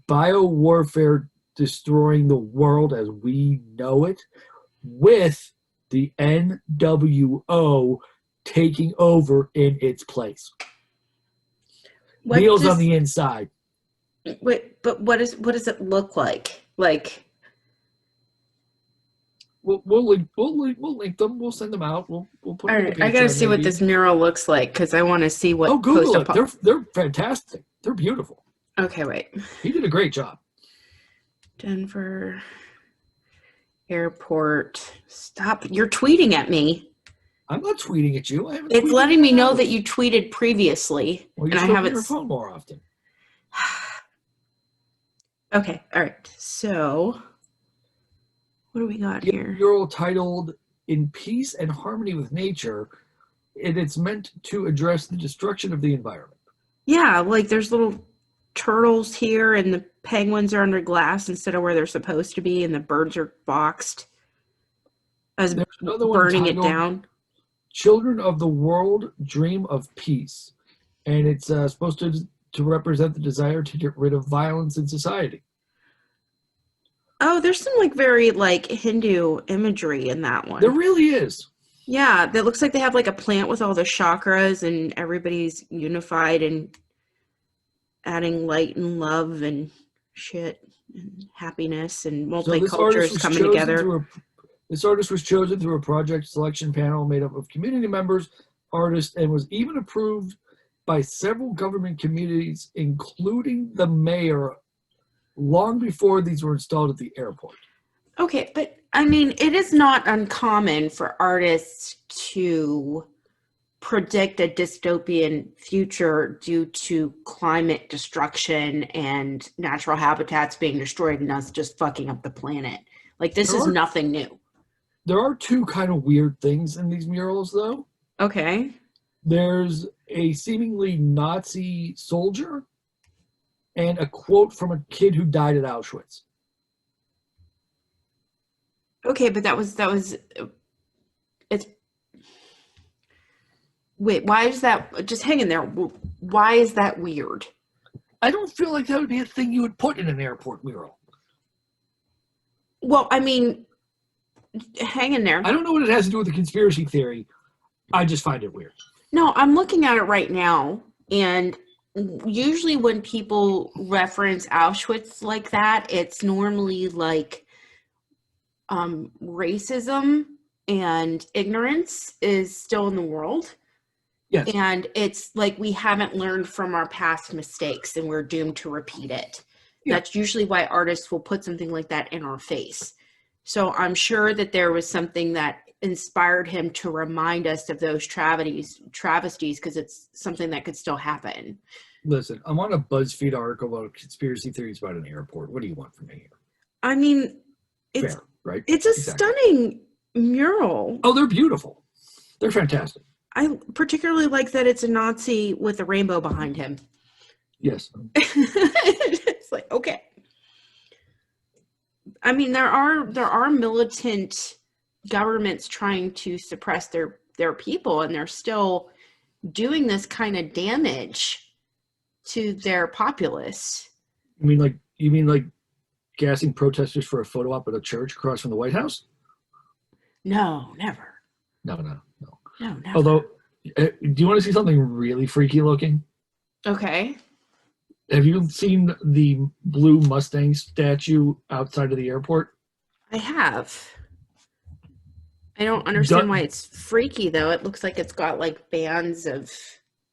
biowarfare destroying the world as we know it, with the NWO taking over in its place. Neil's on the inside. Wait, but what does it look like? Like, we'll link them. We'll send them out. We'll put. All right, I gotta see what this mural looks like because I want to see what. Oh, Google it. They're fantastic. They're beautiful. Okay, wait. He did a great job. Denver Airport. Stop! You're tweeting at me. I'm not tweeting at you. It's letting me know that you tweeted previously, well, and I haven't. Your phone more often. Okay. All right. So, what do we got here? Mural titled "In Peace and Harmony with Nature," and it's meant to address the destruction of the environment. Yeah, like there's little turtles here, and the penguins are under glass instead of where they're supposed to be, and the birds are boxed as burning it down. Children of the world dream of peace, and it's supposed to represent the desire to get rid of violence in society. Oh, there's some like very like Hindu imagery in that one. There really is. Yeah, that looks like they have like a plant with all the chakras and everybody's unified and adding light and love and shit and happiness and So this artist multicultures was coming chosen together. through a this artist was chosen through a project selection panel made up of community members, artists, and was even approved by several government communities, including the mayor, long before these were installed at the airport. Okay, but I mean, it is not uncommon for artists to predict a dystopian future due to climate destruction and natural habitats being destroyed and us just fucking up the planet. Like, this There is are nothing new. there are two kind of weird things in these murals, though. Okay. There's a seemingly Nazi soldier and a quote from a kid who died at Auschwitz. Okay, but it's wait, why is that just hang in there? Why is that weird? I don't feel like that would be a thing you would put in an airport mural. Well, I mean, hang in there. I don't know what it has to do with the conspiracy theory. I just find it weird. No, I'm looking at it right now, and usually when people reference Auschwitz like that, it's normally like racism and ignorance is still in the world. Yes. And it's like we haven't learned from our past mistakes and we're doomed to repeat it. Yeah. That's usually why artists will put something like that in our face. So I'm sure that there was something that inspired him to remind us of those travesties, because it's something that could still happen. Listen, I'm on a BuzzFeed article about conspiracy theories about an airport. What do you want from me here? I mean, it's fair, right? It's a stunning mural. Oh, they're beautiful. They're fantastic. I particularly like that it's a Nazi with a rainbow behind him. Yes. It's like, okay. I mean, there are militant governments trying to suppress their people, and they're still doing this kind of damage to their populace. You mean like gassing protesters for a photo op at a church across from the White House? No, never. No. No, never. Although, do you want to see something really freaky looking? Okay. Have you seen the blue Mustang statue outside of the airport? I have. I don't understand why it's freaky, though. It looks like it's got like bands of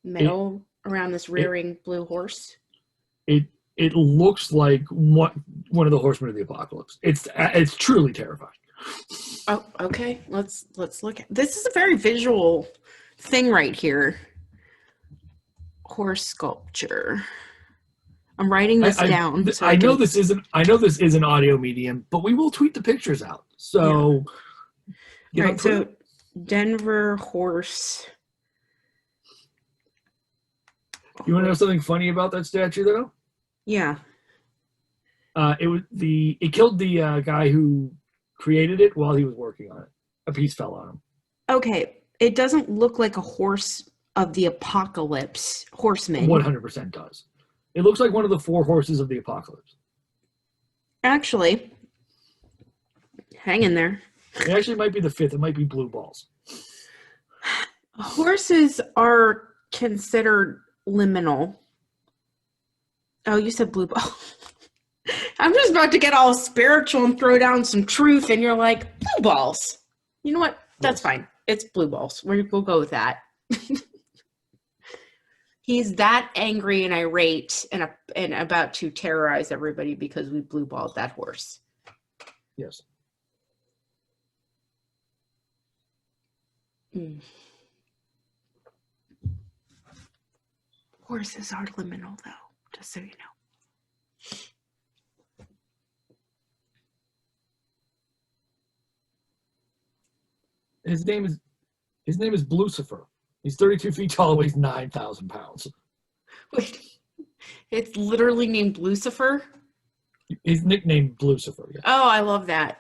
metal around this rearing blue horse. It looks like one of the horsemen of the apocalypse. It's truly terrifying. Oh, okay. Let's look at this. Is a very visual thing right here. Horse sculpture. I'm writing this down. So I know this is an audio medium, but we will tweet the pictures out. So, yeah. Right. So, Denver horse. You want to know something funny about that statue, though? Yeah. It killed the guy who created it while he was working on it. A piece fell on him. Okay, it doesn't look like a horse of the apocalypse horseman. 100% does. It looks like one of the 4 horses of the apocalypse. Actually, hang in there. It actually might be the 5th. It might be blue balls. Horses are considered liminal. Oh, you said blue ball. I'm just about to get all spiritual and throw down some truth, and you're like, blue balls. You know what? That's fine. It's blue balls. We'll go with that. He's that angry and irate and about to terrorize everybody because we blue balled that horse. Yes. Horses are liminal, though, just so you know. His name is Lucifer. He's 32 feet tall, weighs 9,000 pounds. Wait, it's literally named Lucifer? His nickname Lucifer. Yeah. Oh, I love that.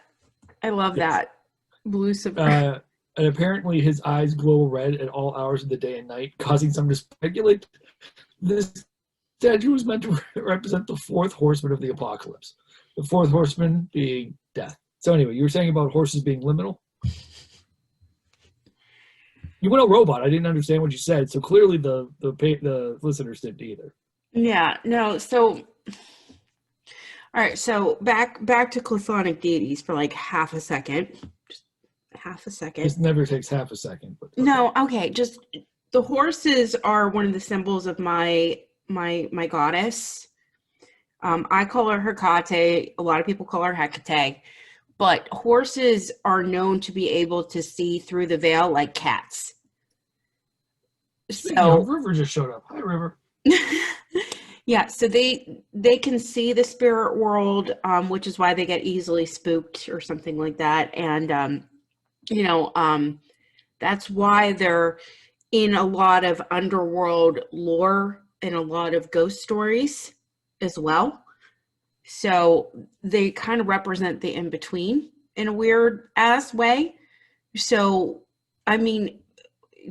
I love that. Lucifer. And apparently his eyes glow red at all hours of the day and night, causing some to speculate this statue was meant to represent the 4th horseman of the apocalypse. The 4th horseman being death. So anyway, you were saying about horses being liminal? You went a robot. I didn't understand what you said. So clearly the listeners didn't either. Yeah, no, so all right, so back to chthonic deities for like half a second. Just half a second. This never takes half a second. But okay. No, okay, just the horses are one of the symbols of my goddess. I call her Hecate. A lot of people call her Hecate. But horses are known to be able to see through the veil like cats. So River just showed up. Hi, River. yeah, so they can see the spirit world, which is why they get easily spooked or something like that. And that's why they're in a lot of underworld lore and a lot of ghost stories as well. So they kind of represent the in-between in a weird ass way. So, I mean,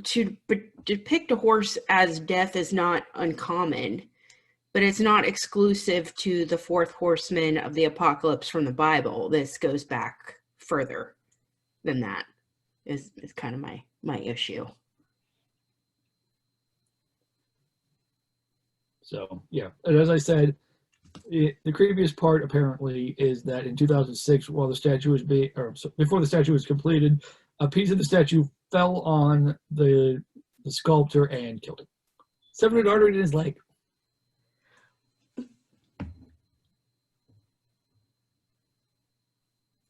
to depict a horse as death is not uncommon, but it's not exclusive to the fourth horseman of the apocalypse from the Bible. This goes back further than that, is kind of my issue. So, yeah. And as I said, the creepiest part apparently is that in 2006, while the statue was before the statue was completed, a piece of the statue fell on the sculptor and killed him. Severed an artery in his leg.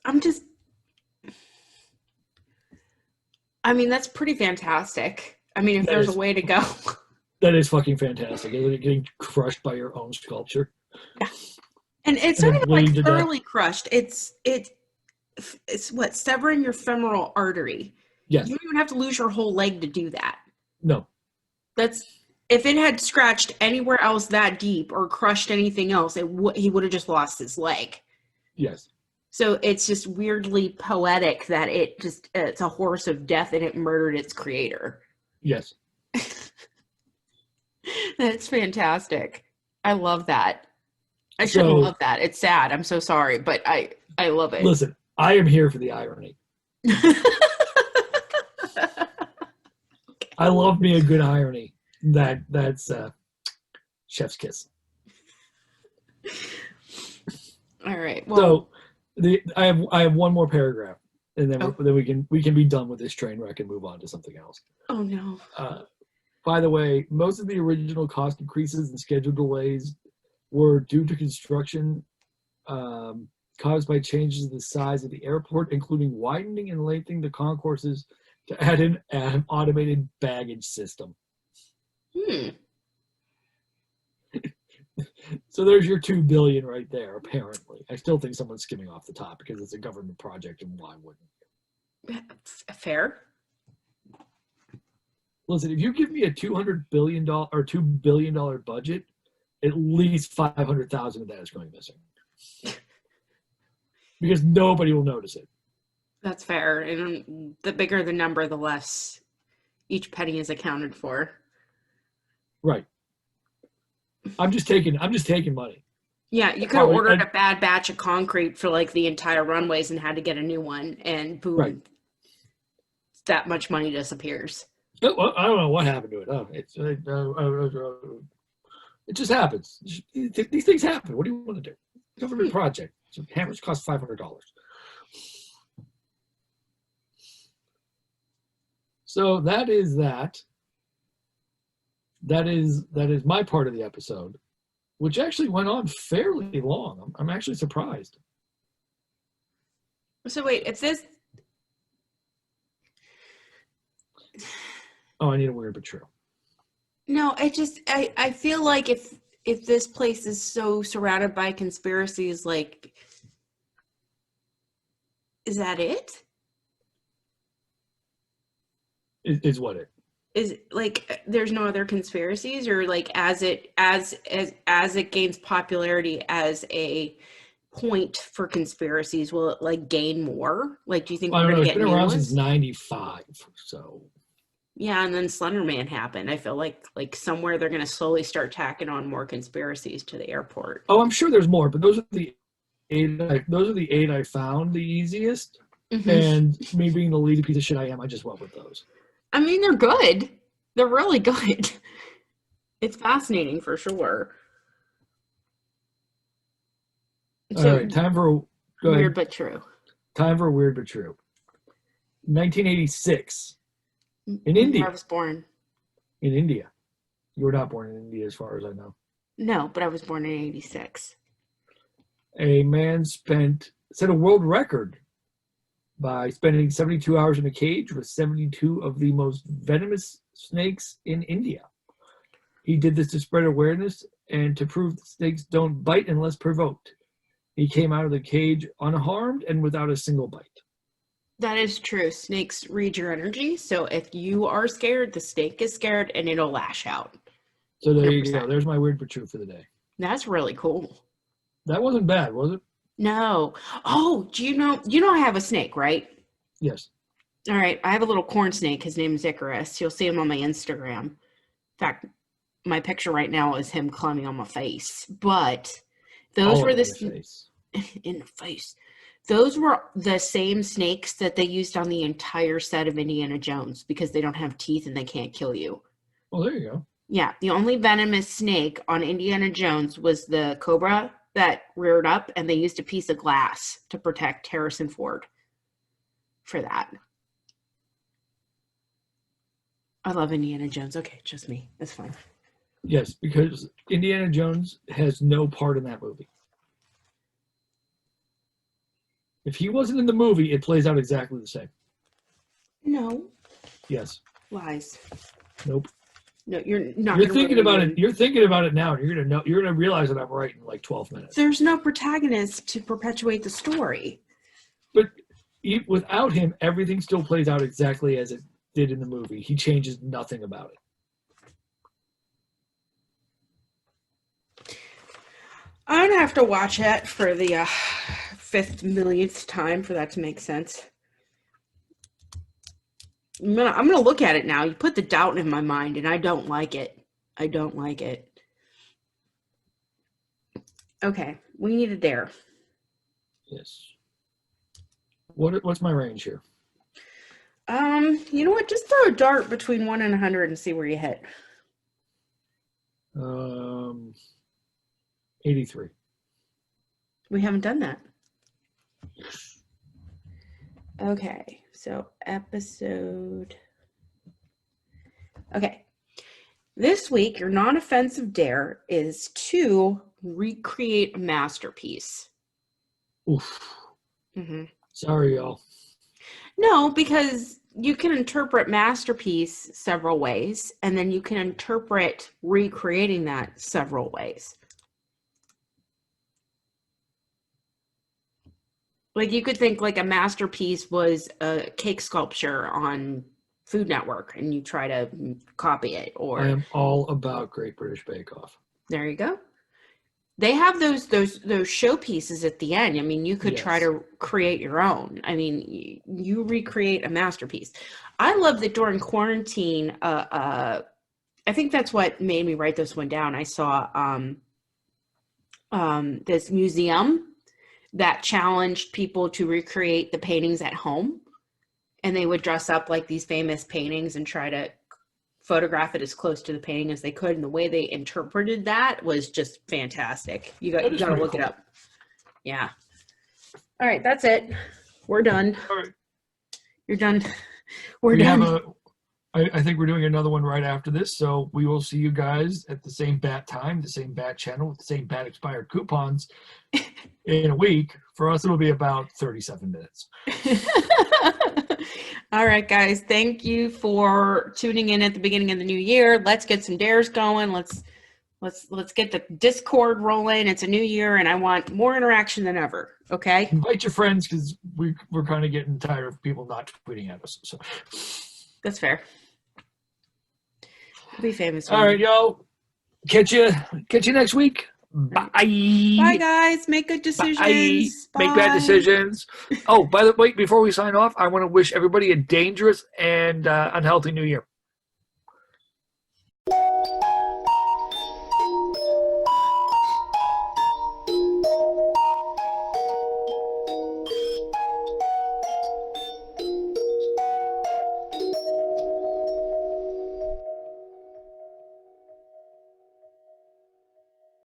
I mean, that's pretty fantastic. I mean, if there's a way to go. That is fucking fantastic. Getting crushed by your own sculpture. Yeah. And it's not even like thoroughly crushed. It's what, severing your femoral artery. Yes. You don't even have to lose your whole leg to do that. No. That's, if it had scratched anywhere else that deep or crushed anything else, he would have just lost his leg. Yes. So it's just weirdly poetic that it's a horse of death and it murdered its creator. Yes. That's fantastic. I love that. I shouldn't love that. It's sad. I'm so sorry, but I love it. Listen, I am here for the irony. I love me a good irony. That's chef's kiss. All right. Well, so I have one more paragraph, and then we can be done with this train wreck and move on to something else. Oh no. By the way, most of the original cost increases and schedule delays were due to construction caused by changes in the size of the airport, including widening and lengthening the concourses to add an automated baggage system. So there's your $2 billion right there, apparently. I still think someone's skimming off the top because it's a government project, and why wouldn't you? Fair. Listen, if you give me a $200 billion or $2 billion budget, at least 500,000 of that is going missing. Because nobody will notice it. That's fair. And the bigger the number, the less each penny is accounted for. Right. I'm just taking money. Yeah, you could have ordered a bad batch of concrete for like the entire runways and had to get a new one, and boom, right. That much money disappears. Well, I don't know what happened to it. It just happens. These things happen. What do you want to do? Government project. So hammers cost $500. So that is that. That is my part of the episode, which actually went on fairly long. I'm actually surprised. So wait, if this... Oh, I need a weird but true. No, I feel like if this place is so surrounded by conspiracies, like, is that it? Is what it? Is like there's no other conspiracies, or like as it gains popularity as a point for conspiracies, will it like gain more? Like, do you think we're gonna get new ones? It's been around since '95, so. Yeah, and then Slender Man happened. I feel like somewhere they're gonna slowly start tacking on more conspiracies to the airport. Oh, I'm sure there's more, but those are the eight I found the easiest. Mm-hmm. And me being the leady piece of shit I am, I just went with those. I mean, they're good. They're really good. It's fascinating for sure. All So right, time for go weird ahead. but true. Time for weird but true. 1986 in Year I India. was born. In India, you were not born in India, as far as I know. No, but I was born in 86. A man set a world record by spending 72 hours in a cage with 72 of the most venomous snakes in India. He did this to spread awareness and to prove that snakes don't bite unless provoked. He came out of the cage unharmed and without a single bite. That is true. Snakes read your energy. So if you are scared, the snake is scared and it'll lash out. So there 100%. you go. There's my weird but true for the day. That's really cool. That wasn't bad, was it? No. Oh, do you know I have a snake, right? Yes. All right. I have a little corn snake. His name is Icarus. You'll see him on my Instagram. In fact, my picture right now is him climbing on my face. But those All were over the your face. in the face. Those were the same snakes that they used on the entire set of Indiana Jones because they don't have teeth and they can't kill you. Well, there you go. Yeah, the only venomous snake on Indiana Jones was the cobra that reared up, and they used a piece of glass to protect Harrison Ford for that. I love Indiana Jones. Okay, just me. That's fine. Yes, because Indiana Jones has no part in that movie. If he wasn't in the movie, it plays out exactly the same. No. Yes. Lies. Nope. No, you're not. You're thinking about it. You're thinking about it now, and you're gonna know. You're gonna realize that I'm right in like 12 minutes. There's no protagonist to perpetuate the story. But without him, everything still plays out exactly as it did in the movie. He changes nothing about it. I'm gonna have to watch it for the 5th millionth time for that to make sense. I'm gonna look at it now. You put the doubt in my mind, and I don't like it. I don't like it. Okay, we need a dare. Yes. What's my range here? You know what? Just throw a dart between 1 and 100 and see where you hit. 83. We haven't done that. Okay, so episode. Okay. This week, your non-offensive dare is to recreate a masterpiece. Oof. Mm-hmm. Sorry, y'all. No, because you can interpret masterpiece several ways, and then you can interpret recreating that several ways. Like you could think like a masterpiece was a cake sculpture on Food Network, and you try to copy it. Or I am all about Great British Bake Off. There you go. They have those showpieces at the end. I mean, you could try to create your own. I mean, you recreate a masterpiece. I love that during quarantine. I think that's what made me write this one down. I saw this museum that challenged people to recreate the paintings at home, and they would dress up like these famous paintings and try to photograph it as close to the painting as they could. And the way they interpreted that was just fantastic. You got to look it up. Yeah. All right, that's it. We're done. All right. You're done. We're done. I think we're doing another one right after this, so we will see you guys at the same bat time, the same bat channel, with the same bat expired coupons in a week. For us, it'll be about 37 minutes. All right, guys. Thank you for tuning in at the beginning of the new year. Let's get some dares going. Let's get the Discord rolling. It's a new year, and I want more interaction than ever. Okay. Invite your friends because we're kind of getting tired of people not tweeting at us. So that's fair. We'll be famous. All right, y'all. Catch you next week. Bye. Bye, guys. Make good decisions. Bye. Make bad decisions. Oh, by the way, before we sign off, I want to wish everybody a dangerous and unhealthy new year.